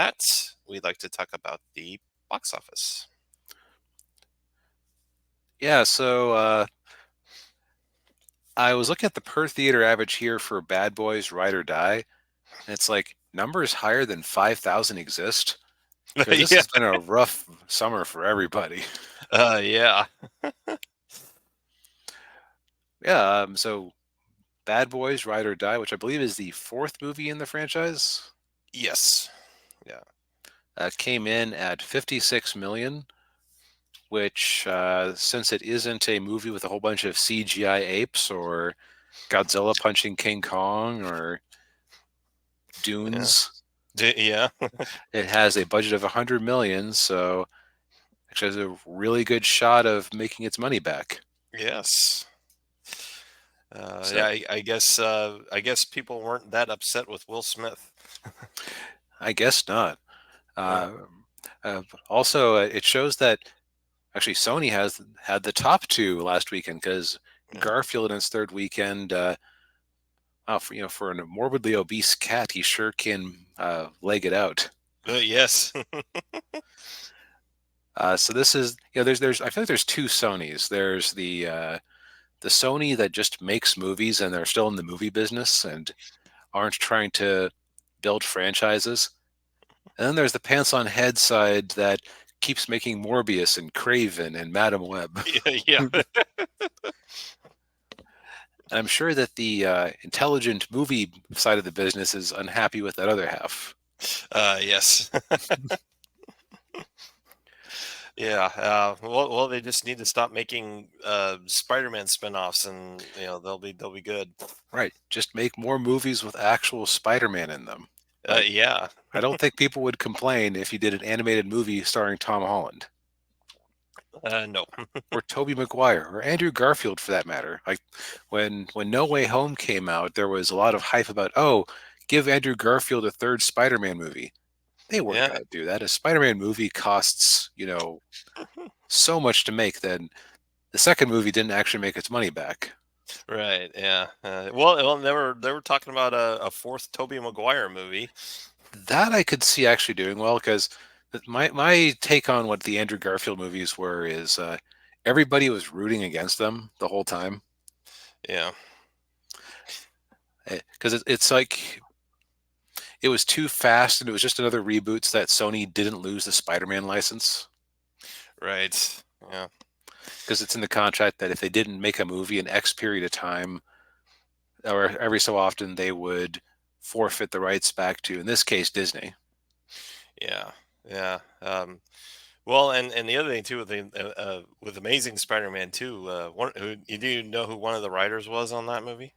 that, we'd like to talk about the box office. Yeah, so I was looking at the per theater average here for Bad Boys Ride or Die, and it's like numbers higher than 5,000 exist because this Yeah. has been a rough summer for everybody. Yeah. Yeah, so Bad Boys Ride or Die, which I believe is the fourth movie in the franchise, Yes. Yeah. came in at 56 million, which since it isn't a movie with a whole bunch of CGI apes or Godzilla punching King Kong or Yeah. Dunes, Yeah. it has a budget of 100 million, so actually has a really good shot of making its money back. Yes. So Yeah. I guess people weren't that upset with Will Smith. I guess not. Yeah. Uh, also, it shows that actually Sony has had the top two last weekend because Yeah. Garfield in its third weekend. Wow, for a morbidly obese cat, he sure can leg it out. Yes. So this is there's I feel like there's two Sonys. There's the Sony that just makes movies and they're still in the movie business and aren't trying to build franchises. And then there's the pants on head side that keeps making Morbius and Craven and Madam Web. Yeah. And I'm sure that the intelligent movie side of the business is unhappy with that other half. Yes. Yeah. Well, they just need to stop making Spider-Man spin-offs, and they'll be good. Right. Just make more movies with actual Spider-Man in them. Like, Yeah. I don't think people would complain if you did an animated movie starring Tom Holland No. or Tobey Maguire or Andrew Garfield for that matter. Like when No Way Home came out, there was a lot of hype about, oh, give Andrew Garfield a third Spider-Man movie. They weren't Yeah. going to do that. A Spider-Man movie costs, so much to make that the second movie didn't actually make its money back. Right. Yeah. Well, they were talking about a fourth Tobey Maguire movie. That I could see actually doing well because my take on what the Andrew Garfield movies were is everybody was rooting against them the whole time Yeah. because it's like it was too fast and it was just another reboot so that Sony didn't lose the Spider-Man license Right. Yeah. because it's in the contract that if they didn't make a movie in X period of time or every so often they would forfeit the rights back to, in this case, Disney. Yeah. Yeah. Well, and the other thing too with Amazing Spider-Man 2, do you know who one of the writers was on that movie?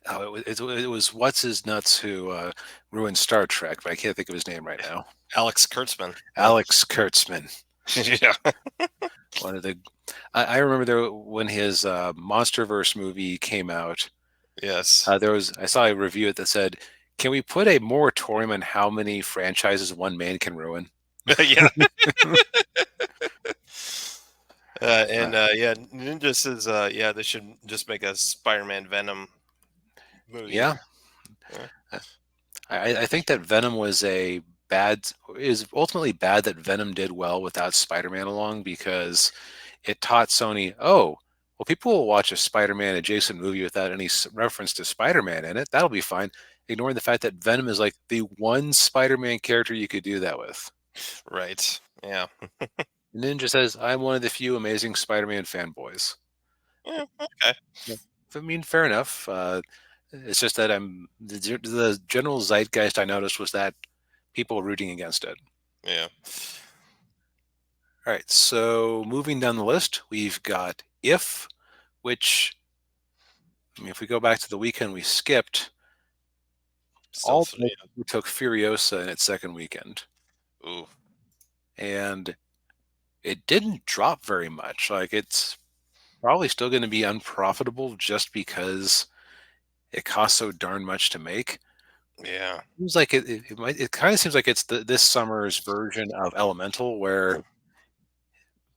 Oh, it was what's his nuts who ruined Star Trek, but I can't think of his name right now. Alex Kurtzman. Yeah. Alex Kurtzman. Yeah. One of the, I remember there when his MonsterVerse movie came out. Yes. I saw a review that said, "Can we put a moratorium on how many franchises one man can ruin?" Yeah. And Uh, yeah, Ninja says yeah, they should just make a Spider-Man Venom movie. yeah, Yeah. I think that Venom was a bad is ultimately bad that Venom did well without Spider-Man along because it taught Sony, oh, well, people will watch a Spider-Man adjacent movie without any reference to Spider-Man in it. That'll be fine. Ignoring the fact that Venom is like the one Spider-Man character you could do that with. Right. Yeah. Ninja says, I'm one of the few amazing Spider-Man fanboys. Yeah. Okay. Yeah. I mean, fair enough. It's just that the general zeitgeist I noticed was that people rooting against it. Yeah. All right, so moving down the list, we've got If, which, I mean, if we go back to the weekend we skipped, Still all three. we took Furiosa in its second weekend, Ooh. and it didn't drop very much. Like, it's probably still going to be unprofitable just because it costs so darn much to make. Yeah. Seems like it kind of seems like it's this summer's version of Elemental, where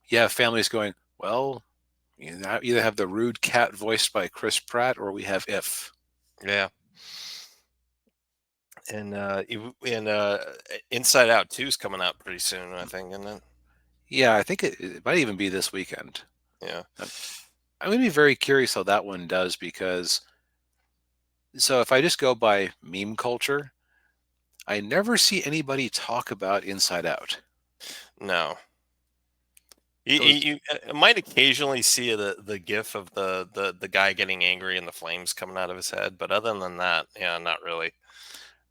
you have families going, well, you either have the rude cat voiced by Chris Pratt, or we have If. Yeah. and Inside Out 2 is coming out pretty soon, I think, isn't it? Yeah, I think it might even be this weekend. Yeah. I'm, I'm going to be very curious how that one does because, so if I just go by meme culture, I never see anybody talk about Inside Out. No. You, It was you might occasionally see the gif of the guy getting angry and the flames coming out of his head, but other than that, yeah, not really.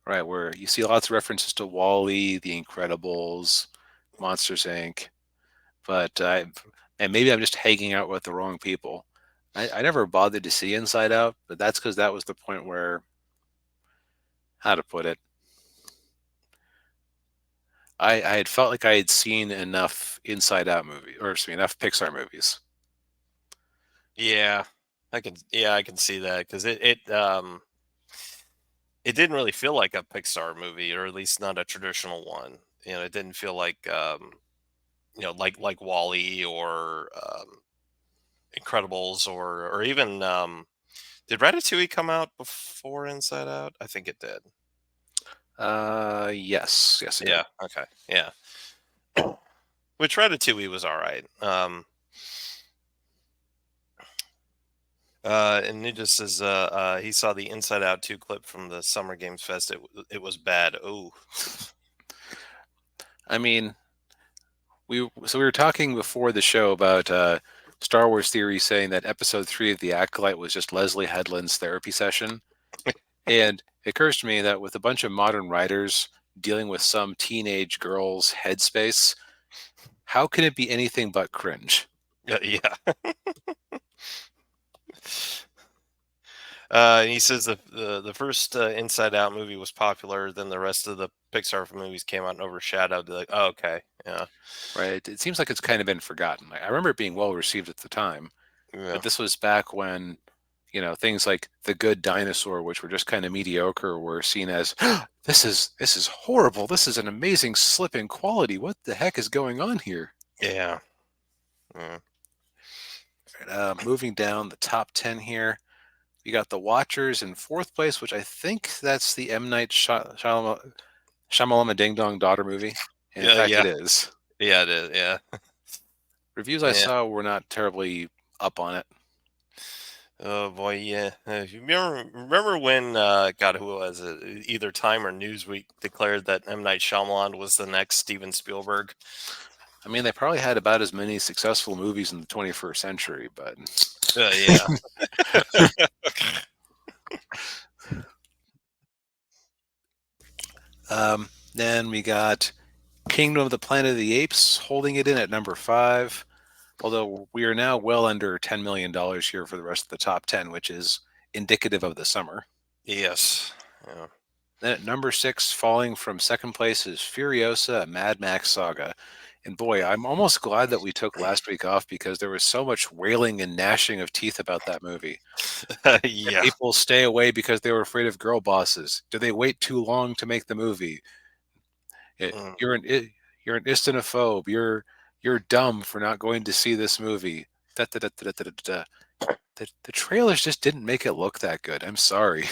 right where you see lots of references to Wall-E, The Incredibles, Monsters Inc. But and maybe I'm just hanging out with the wrong people. I never bothered to see Inside Out, but that's because that was the point where, how to put it, I had felt like I had seen enough Inside Out movie, or excuse me, enough Pixar movies. Yeah, I can see that because it didn't really feel like a Pixar movie, or at least not a traditional one. It didn't feel like like Wall-E or Incredibles or even did Ratatouille come out before Inside Out? I think it did. Yes, yes, it did. Yeah. Okay. Yeah. Which Ratatouille was all right. And Ninja says he saw the Inside Out 2 clip from the Summer Games Fest. It was bad. Oh, I mean, we were talking before the show about Star Wars Theory saying that Episode 3 of The Acolyte was just Leslie Headland's therapy session. And it occurs to me that with a bunch of modern writers dealing with some teenage girl's headspace, how can it be anything but cringe? yeah. Yeah. And he says the first Inside Out movie was popular, then the rest of the Pixar movies came out and overshadowed. Like, oh, okay, yeah, Right? It seems like it's kind of been forgotten. I remember it being well received at the time, yeah, but this was back when, things like The Good Dinosaur, which were just kind of mediocre, were seen as this is horrible. This is an amazing slip in quality. What the heck is going on here? yeah, yeah. Right, moving down the top 10 here, we got The Watchers in fourth place, which I think that's the M. Night Shyamalama Ding Dong Daughter movie. And in fact, Yeah, it is. yeah, it is. Yeah, Reviews I yeah. saw were not terribly up on it. Oh boy, yeah. You remember when God, who was it? Either Time or Newsweek declared that M. Night Shyamalan was the next Steven Spielberg. I mean, they probably had about as many successful movies in the 21st century, but Yeah. then we got Kingdom of the Planet of the Apes holding it in at number 5. Although we are now well under $10 million here for the rest of the top 10, which is indicative of the summer. Yes. Yeah. Then at number 6, falling from second place, is Furiosa, a Mad Max saga. And boy, I'm almost glad that we took last week off because there was so much wailing and gnashing of teeth about that movie. Did Yeah. people stay away because they were afraid of girl bosses? Did they wait too long to make the movie? It, Mm. you're an you're an istinophobe. You're dumb for not going to see this movie. Da, da, da, da, da, da, da. The trailers just didn't make it look that good. I'm sorry.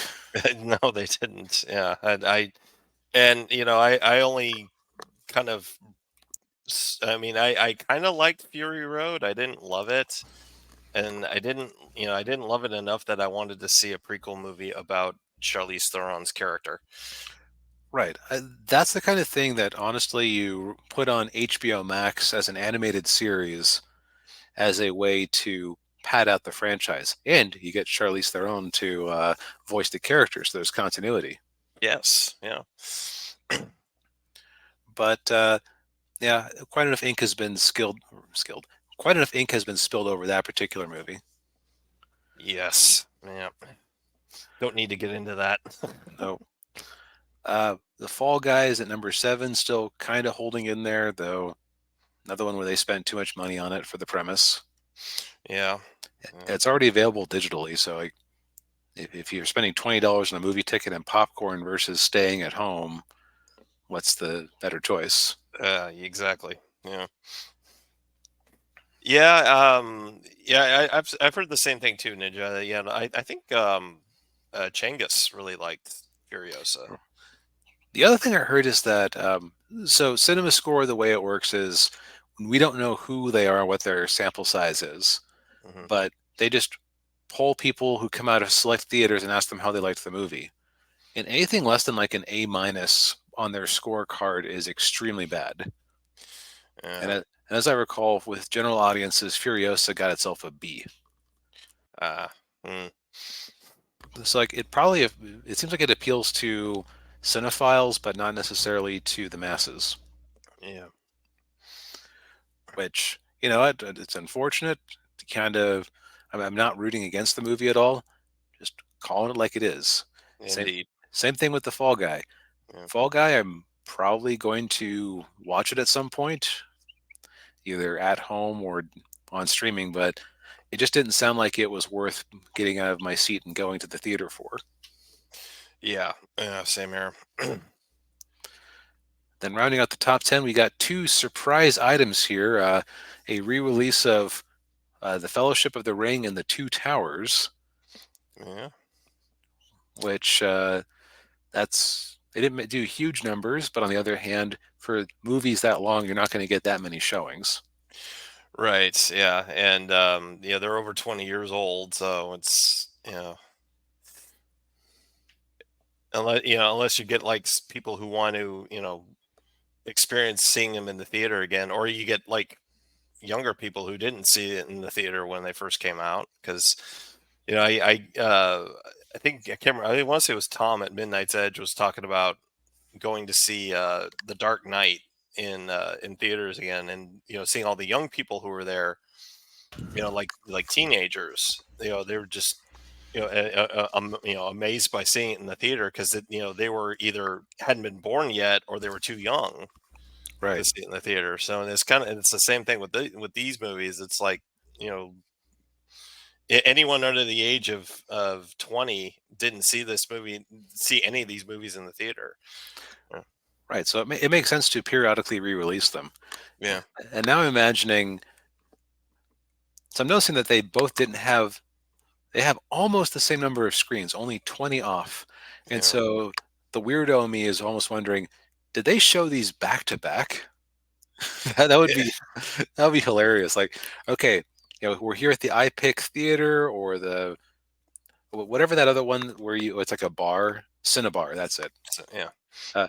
No, they didn't. Yeah, and I only kind of I mean, I kind of liked Fury Road. I didn't love it, and I didn't love it enough that I wanted to see a prequel movie about Charlize Theron's character. Right. That's the kind of thing that honestly you put on HBO Max as an animated series as a way to pad out the franchise. And you get Charlize Theron to voice the characters. So there's continuity. Yes. Yeah. But yeah, quite enough ink has been skilled. Quite enough ink has been spilled over that particular movie. Yes. Yeah. Don't need to get into that. No. The Fall Guys at number 7, still kind of holding in there, though. Another one where they spent too much money on it for the premise. Yeah. Yeah. It's already available digitally, so like, if you're spending $20 on a movie ticket and popcorn versus staying at home, what's the better choice? Exactly. Yeah. Yeah. Yeah. I've heard the same thing too, Ninja. Yeah. I think Chengus really liked Furiosa. The other thing I heard is that so Cinema Score, the way it works is we don't know who they are, what their sample size is, Hmm. but they just poll people who come out of select theaters and ask them how they liked the movie. And anything less than like an A minus on their scorecard is extremely bad. And, Yeah. and as I recall, with general audiences, Furiosa got itself a B. Uh, mm, So like it seems like it appeals to cinephiles, but not necessarily to the masses. yeah. Which it's unfortunate. Kind of, I'm not rooting against the movie at all. Just calling it like it is. Same Indeed. same thing with the Fall Guy. Yeah. Fall Guy, I'm probably going to watch it at some point, either at home or on streaming, but it just didn't sound like it was worth getting out of my seat and going to the theater for. Yeah. Yeah. Same here. Then rounding out the top 10, we got two surprise items here, a re-release of The Fellowship of the Ring and The Two Towers, Yeah. which they didn't do huge numbers, but on the other hand, for movies that long, you're not going to get that many showings. Right. Yeah. And yeah, they're over 20 years old, so it's unless you get like people who want to experience seeing them in the theater again, or you get like younger people who didn't see it in the theater when they first came out, because I think I can't remember. I want to say it was Tom at Midnight's Edge was talking about going to see The Dark Knight in theaters again, and seeing all the young people who were there, like teenagers. They were just amazed by seeing it in the theater, because they were either hadn't been born yet or they were too young to Right. see it in the theater. So it's the same thing with these movies. It's like you know anyone under the age of 20 didn't see any of these movies in the theater. Yeah. Right. So it makes sense to periodically re-release them. Yeah. And now I'm imagining, so I'm noticing that they both didn't have, they have almost the same number of screens, only 20 off. And Yeah. so the weirdo in me is almost wondering, did they show these back to back? That would be that would be hilarious. Like, okay, we're here at the iPick Theater or the whatever that other one where it's like a bar, Cinebar. That's it. So, yeah. Uh,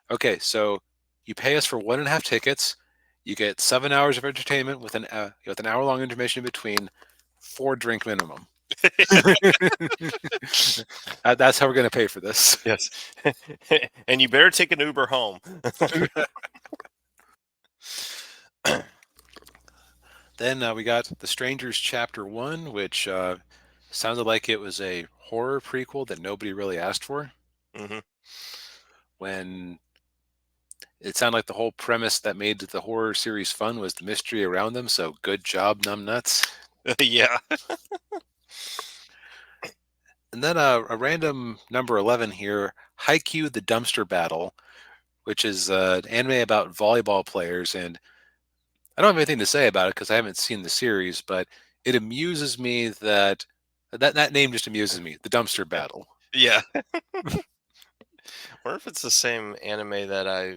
okay, so you pay us for 1.5 tickets. You get 7 hours of entertainment with an hour long intermission in between, 4 drink minimum. That's how we're going to pay for this. Yes. And you better take an Uber home. Then we got The Strangers Chapter 1, which sounded like it was a horror prequel that nobody really asked for. Hmm. When it sounded like the whole premise that made the horror series fun was the mystery around them. So good job, numbnuts. Yeah. And then a random number 11 here, Haikyuu the Dumpster Battle, which is an anime about volleyball players. And I don't have anything to say about it because I haven't seen the series, but it amuses me that name just amuses me, the Dumpster Battle. Yeah. Wonder if it's the same anime that I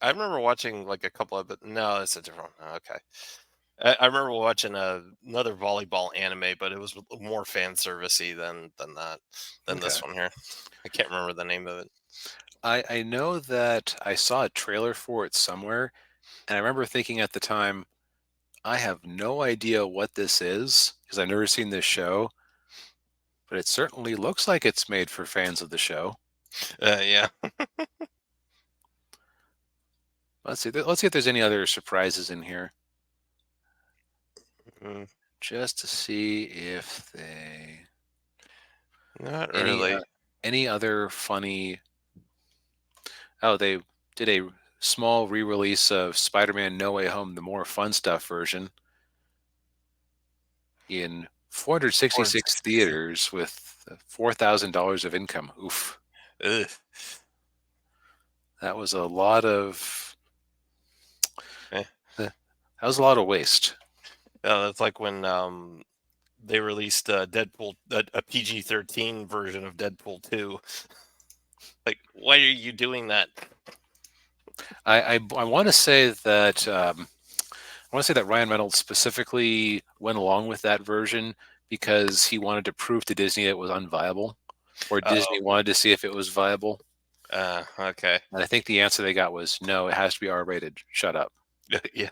remember watching like a couple of it. No, it's a different one. Okay. I remember watching another volleyball anime, but it was more fan servicey than Okay. this one here. I can't remember the name of it. I know that I saw a trailer for it somewhere, and I remember thinking at the time, I have no idea what this is because I've never seen this show, but it certainly looks like it's made for fans of the show. Yeah. Let's see. Let's see if there's any other surprises in here, Mm, just to see if they not any really. any other funny. Oh, they did a small re-release of Spider-Man: No Way Home, the more fun stuff version, in 466 466. theaters with $4,000 of income. Oof, Ugh. that was a lot of Eh. that was a lot of waste. Yeah, that's like when they released Deadpool, a PG-13 version of Deadpool 2. Like, why are you doing that? I want to say that Ryan Reynolds specifically went along with that version because he wanted to prove to Disney it was unviable, or Oh, Disney wanted to see if it was viable. okay. And I think the answer they got was no, it has to be R rated. Shut up. Yeah.